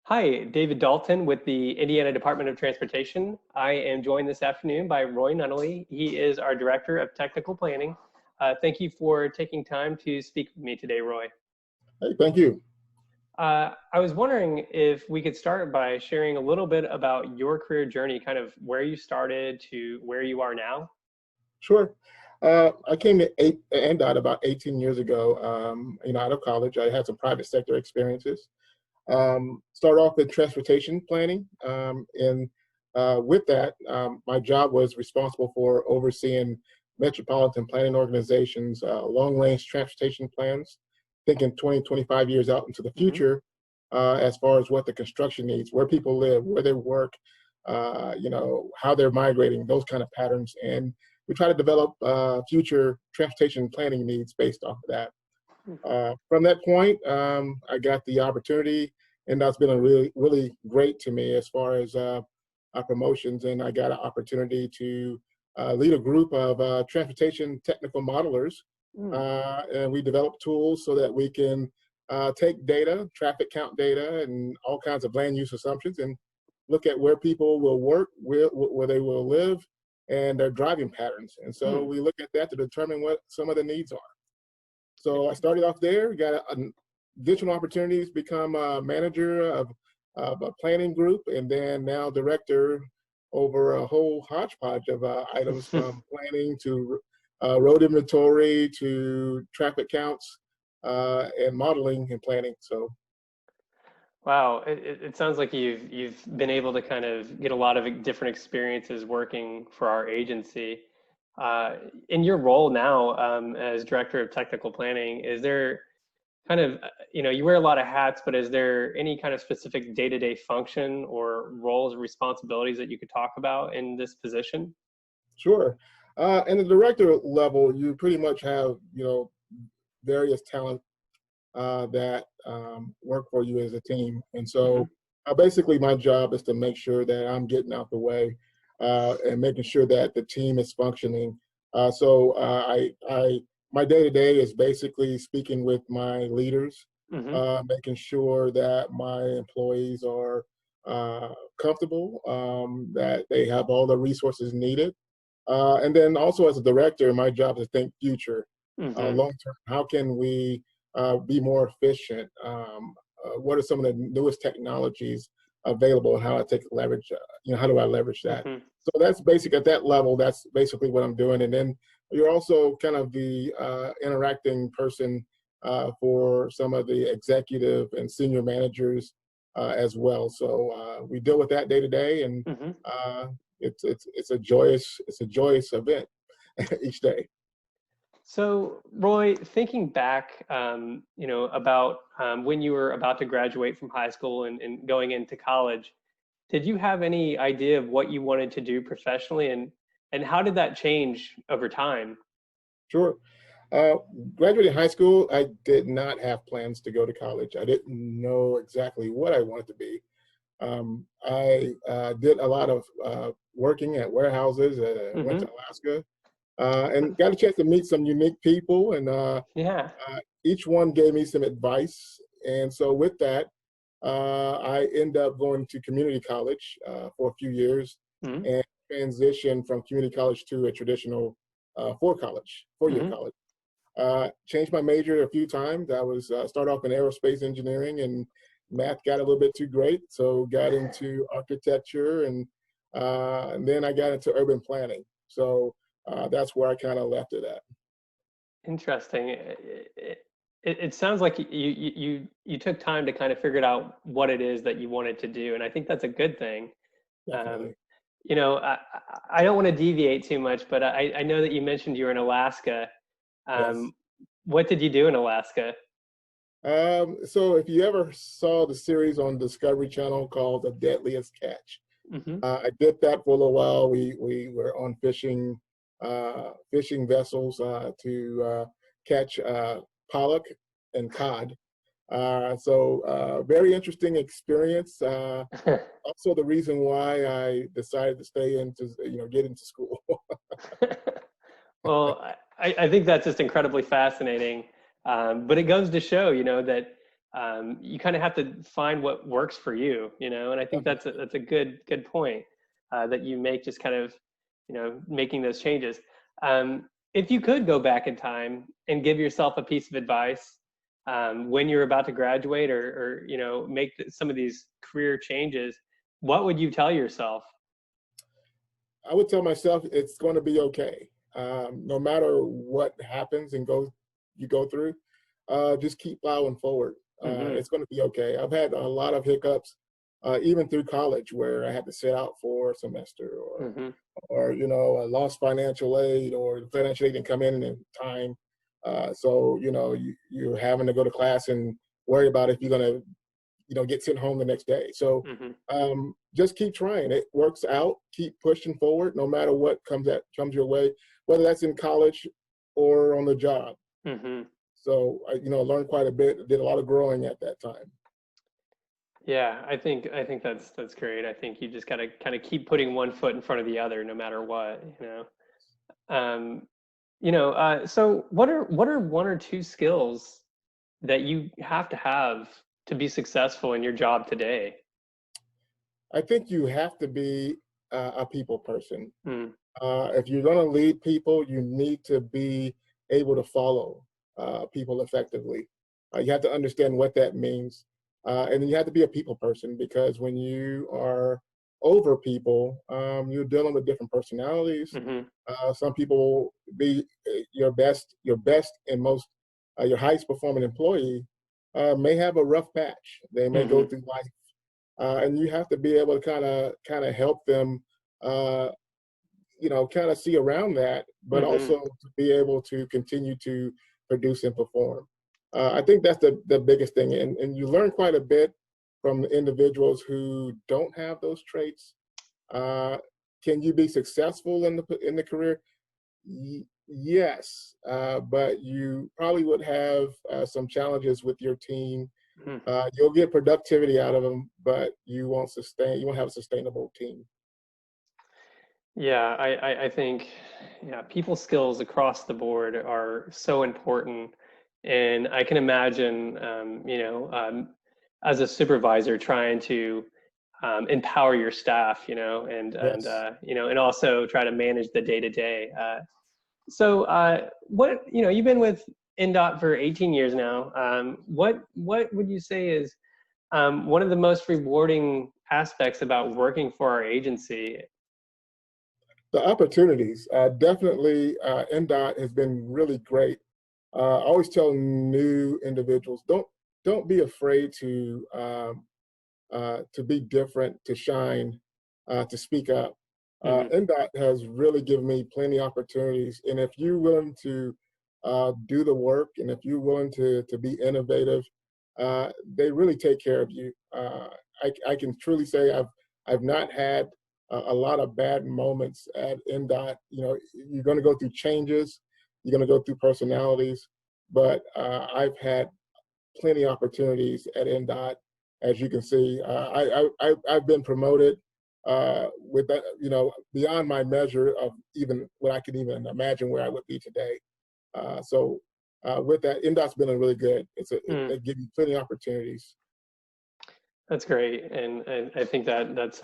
Hi, David Dalton with the Indiana Department of Transportation. I am joined this afternoon by Roy Nunnally. He is our Director of Technical Planning. Thank you for taking time to speak with me today, Roy. Hey, thank you. I was wondering if we could start by sharing a little bit about your career journey, kind of where you started to where you are now. Sure. I came to INDOT about 18 years ago, out of college. I had some private sector experiences. Started off in transportation planning. And with that, my job was responsible for overseeing metropolitan planning organizations, long-range transportation plans, thinking 20, 25 years out into the Hmm. future, as far as what the construction needs, where people live, where they work, how they're migrating, those kind of patterns. And we try to develop future transportation planning needs based off of that. From that point, I got the opportunity, and that's been a really, really great to me as far as promotions. And I got an opportunity to lead a group of transportation technical modelers, Mm. and we develop tools so that we can take data, traffic count data, and all kinds of land use assumptions, and look at where people will work, where they will live, and their driving patterns. And so Mm. we look at that to determine what some of the needs are. So I started off there, got additional opportunities, become a manager of a planning group, and then now director over a whole hodgepodge of items from planning to road inventory to traffic counts and modeling and planning. So Wow, it sounds like you've been able to kind of get a lot of different experiences working for our agency. Uh, in your role now as Director of Technical Planning, is there kind of, you wear a lot of hats, but is there any kind of specific day-to-day function or roles or responsibilities that you could talk about in this position? sure. And the director level, you pretty much have, various talent that work for you as a team. And Hmm. so basically my job is to make sure that I'm getting out the way and making sure that the team is functioning. My day to day is basically speaking with my leaders, Hmm. making sure that my employees are comfortable, that they have all the resources needed. And then also as a director, my job is to think future, Hmm. long term. How can we be more efficient? What are some of the newest technologies available, and how I take leverage? How do I leverage that? Hmm. So that's basic at that level. That's basically what I'm doing. And then you're also kind of the interacting person for some of the executive and senior managers as well. So we deal with that day to day, and Hmm. uh, it's a joyous event each day. So, Roy, thinking back, about when you were about to graduate from high school and going into college, did you have any idea of what you wanted to do professionally, and how did that change over time? Sure. Uh, Graduating high school, I did not have plans to go to college. I didn't know exactly what I wanted to be. I did a lot of working at warehouses. Went Hmm. to Alaska and got a chance to meet some unique people, and Yeah. each one gave me some advice. And so with that, I ended up going to community college for a few years Hmm. and transitioned from community college to a traditional four-year Hmm. college. Changed my major a few times. I was started off in aerospace engineering, and math got a little bit too great, so got into architecture, and then I got into urban planning. So that's where I kind of left it at. Interesting. It sounds like you took time to kind of figure out what it is that you wanted to do, and I think that's a good thing. Um, Definitely. I don't want to deviate too much, but I know that you mentioned you were in Alaska. Yes. Um, what did you do in Alaska? So if you ever saw the series on Discovery Channel called The Deadliest Catch, Hmm. I did that for a little while. We were on fishing vessels to catch pollock and cod. Very interesting experience. Also, the reason why I decided to stay into, get into school. Well, I think that's just incredibly fascinating. But it goes to show, that you kind of have to find what works for you, you know. And I think that's a good point that you make, just kind of, you know, making those changes. If you could go back in time and give yourself a piece of advice when you're about to graduate, or you know, make some of these career changes, what would you tell yourself? I would tell myself it's going to be okay. No matter what happens and you go through, just keep plowing forward. Mm-hmm. It's going to be okay. I've had a lot of hiccups, even through college, where I had to sit out for a semester, Mm-hmm. or you know, I lost financial aid, or the financial aid didn't come in time. So you know, you're having to go to class and worry about if you're going to, you know, get sent home the next day. So Mm-hmm. just keep trying. It works out. Keep pushing forward, no matter what comes your way, whether that's in college or on the job. Mm-hmm. So you know, I learned quite a bit. Did a lot of growing at that time. Yeah, I think that's great. I think you just gotta kind of keep putting one foot in front of the other, no matter what, you know. Um, so what are one or two skills that you have to be successful in your job today? I think you have to be a people person. Mm, If you're going to lead people, you need to be able to follow people effectively. You have to understand what that means. And then you have to be a people person, because when you are over people, you're dealing with different personalities. hmm Some people be your best and most, your highest performing employee may have a rough patch. They may go hmm through life, and you have to be able to kind of help them, uh, you know, kind of see around that, but hmm also to be able to continue to produce and perform. I think that's the biggest thing, and you learn quite a bit from individuals who don't have those traits. Uh, can you be successful in the career? Yes, but you probably would have some challenges with your team. hmm You'll get productivity out of them, but you won't sustain. You won't have a sustainable team. Yeah, I think, yeah, people skills across the board are so important. And I can imagine, as a supervisor, trying to empower your staff, you know, Yes. and also try to manage the day to day. What, you know, you've been with INDOT for 18 years now. What would you say is one of the most rewarding aspects about working for our agency? The opportunities, definitely, NDOT has been really great. I always tell new individuals, don't be afraid to be different, to shine, to speak up. Hmm NDOT has really given me plenty of opportunities, and if you're willing to do the work, and if you're willing to be innovative, they really take care of you. I can truly say I've not had a lot of bad moments at NDOT. You know, you're going to go through changes, you're going to go through personalities, but I've had plenty of opportunities at NDOT. As you can see, I've been promoted with that, you know, beyond my measure of even what I could even imagine where I would be today. With that, NDOT's been a really good. They give you plenty of opportunities. That's great, and I think that's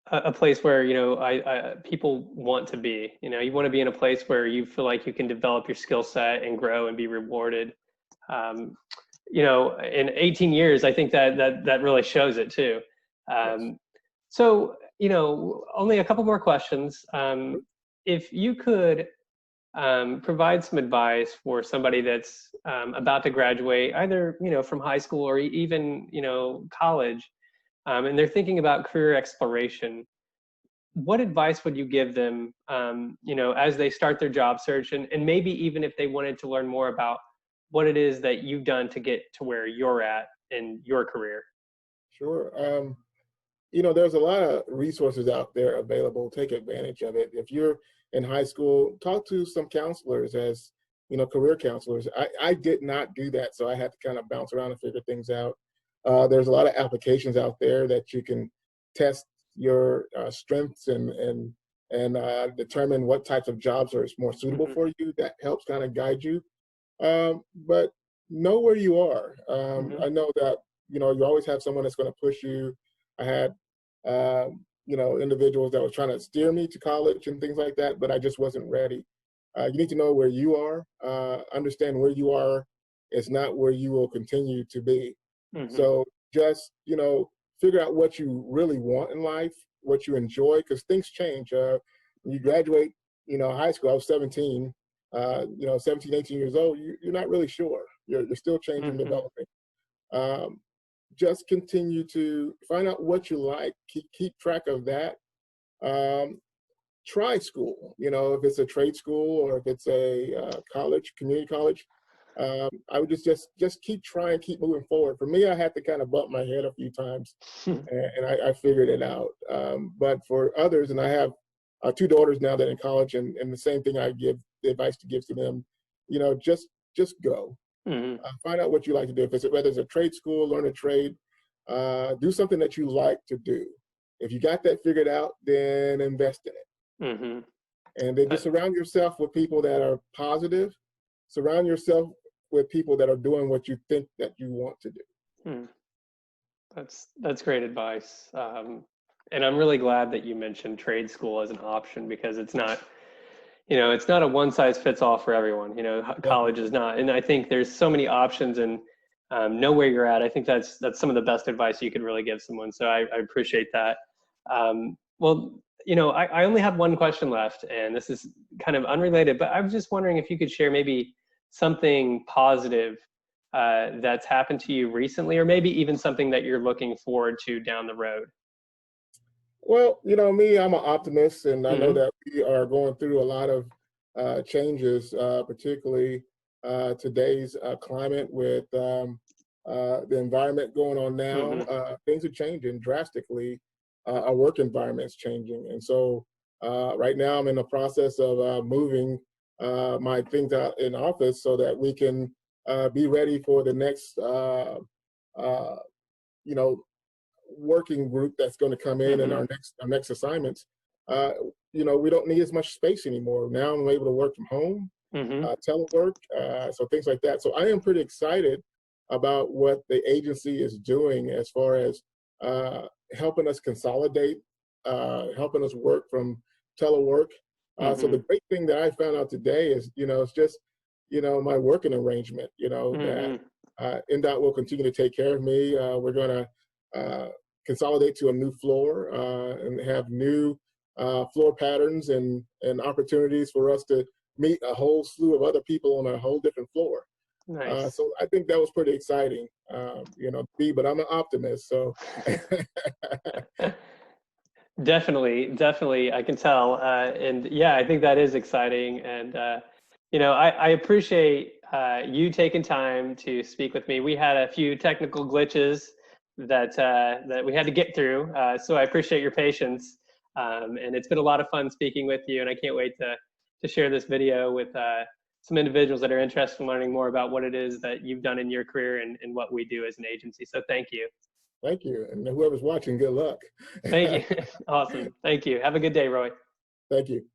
a place where, you know, I people want to be. You know, you want to be in a place where you feel like you can develop your skill set and grow and be rewarded. Um, you know, in 18 years, I think that really shows it too. Yes. Um, you know, only a couple more questions. If you could provide some advice for somebody that's about to graduate, either, you know, from high school or even, you know, college, and they're thinking about career exploration, what advice would you give them, you know, as they start their job search, and maybe even if they wanted to learn more about what it is that you've done to get to where you're at in your career? Sure. You know, there's a lot of resources out there available. Take advantage of it. If you're in high school, talk to some counselors, as you know, career counselors. I did not do that, so I had to kind of bounce around and figure things out. There's a lot of applications out there that you can test your strengths and determine what types of jobs are more suitable Hmm for you. That helps kind of guide you. But know where you are. Hmm. I know that, you always have someone that's going to push you. I had, individuals that were trying to steer me to college and things like that, but I just wasn't ready. You need to know where you are, understand where you are is not where you will continue to be. Hmm. So just, figure out what you really want in life, what you enjoy, because things change. When you graduate, high school, I was 17, 17, 18 years old, you're not really sure. You're still changing, Hmm. developing. Um, just continue to find out what you like, keep track of that. Um, Try school, if it's a trade school or if it's a college, community college. I would just keep trying, keep moving forward. For me, I had to kind of bump my head a few times, and I figured it out. But for others, and I have two daughters now that are in college, and the same thing I give the advice to give to them, just go. Hmm. Find out what you like to do. If it's whether it's a trade school, learn a trade, do something that you like to do. If you got that figured out, then invest in it. Hmm. And then just surround yourself with people that are positive. Surround yourself with people that are doing what you think that you want to do. That's great advice. And I'm really glad that you mentioned trade school as an option because it's not a one size fits all for everyone. College is Definitely. not, and I think there's so many options and know where you're at. I think that's some of the best advice you could really give someone. So I appreciate that. Well, I only have one question left, and this is kind of unrelated, but I was just wondering if you could share maybe something positive that's happened to you recently, or maybe even something that you're looking forward to down the road. Well, me, I'm an optimist, and I know Hmm. that we are going through a lot of changes, particularly today's climate with the environment going on now. Hmm. Things are changing drastically. Our work environment is changing. And so right now I'm in the process of moving my things out in office so that we can be ready for the next, uh, you know, working group that's going to come in and Hmm. our next assignments. Uh, we don't need as much space anymore. Now I'm able to work from home, Hmm. telework, so things like that. So I am pretty excited about what the agency is doing as far as uh, helping us consolidate, helping us work from telework. So Hmm. the great thing that I found out today is, it's just, my working arrangement, that Hmm. INDOT will continue to take care of me. We're going to uh, consolidate to a new floor and have new floor patterns and opportunities for us to meet a whole slew of other people on a whole different floor. Nice. So I think that was pretty exciting, but I'm an optimist. So Definitely, definitely, I can tell. And yeah, I think that is exciting. And I appreciate you taking time to speak with me. We had a few technical glitches that we had to get through, so I appreciate your patience. And it's been a lot of fun speaking with you, and I can't wait to share this video with some individuals that are interested in learning more about what it is that you've done in your career and what we do as an agency. So thank you. thank you. And whoever's watching, good luck. Thank you. Awesome. Thank you. Have a good day, Roy. Thank you.